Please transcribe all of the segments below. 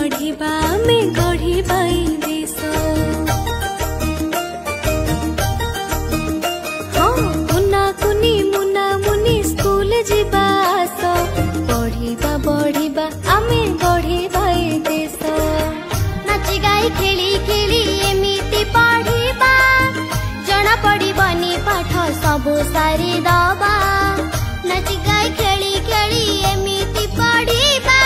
बढ़िबा आमे गढ़िबा ई देश हाँ कुना कुनी मुना मुनी स्कूल जीवा आस बढ़िबा बढ़िबा आमे गढ़िबा ई देश नाची गाई खेली खेली एमिति पढ़िबा जना पड़िबनी पाठ सबु सारी दबा नाची गाई खेली खेली एमिति पढ़िबा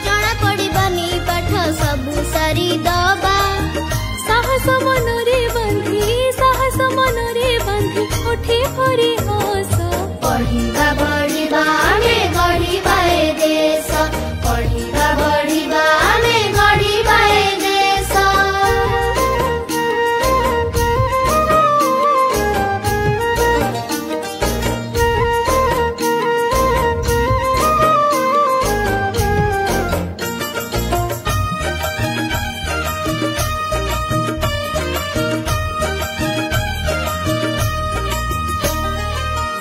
जना पड़िबनी पाठ सबु सारी दबा साहस मनरे बांधी उठी भरी हस पढ़िबा बढ़िबा आमे गढ़िबा ए देश पढ़िबा बढ़िबा आमे गढ़िबा ए देश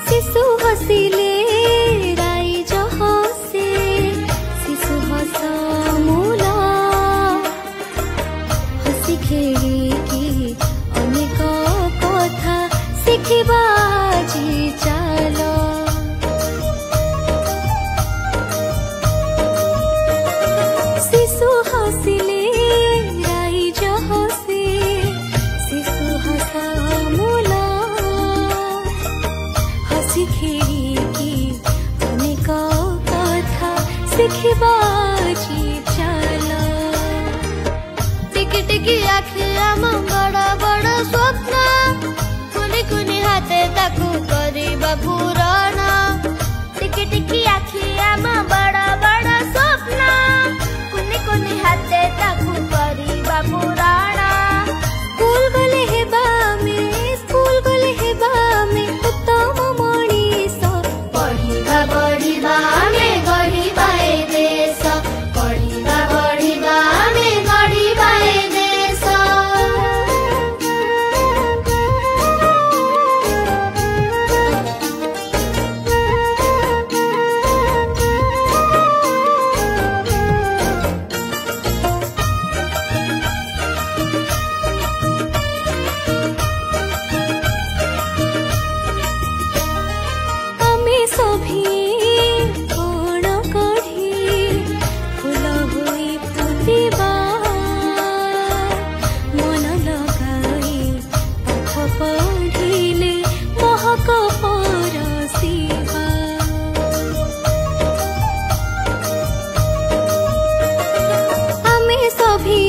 शिशु हसिले राइज हसे शिशु हस मूला हसी खेलिकी अनेक कथा शिखिबा आजि चाल शिशु हसिले राइज हसे शिशु हस मूला हसी खेलिकी अनेक कथा शिखिबा आजि चाल टिकी टिकी आखि आम बड़ बड़ स्वप्न कुनी कुनी हाथे ताकू करिबा पूरण टिकी टिकी आखि आम बड़ बड़ स्वप्न कुनी कुनी हाथे ताकू करिबा पूरण स्कूल गले हेबा आमे उत्तम मनीष पढ़िबा बढ़िबा आमे गढ़िबा ए देश पढ़िबा बढ़िबा आमे गढ़िबा ए देश आमे सभी कोण कढ़ी फूल होई फुटिबा मन लगाई पाठ पढ़िले महक परसिबा आमे सभी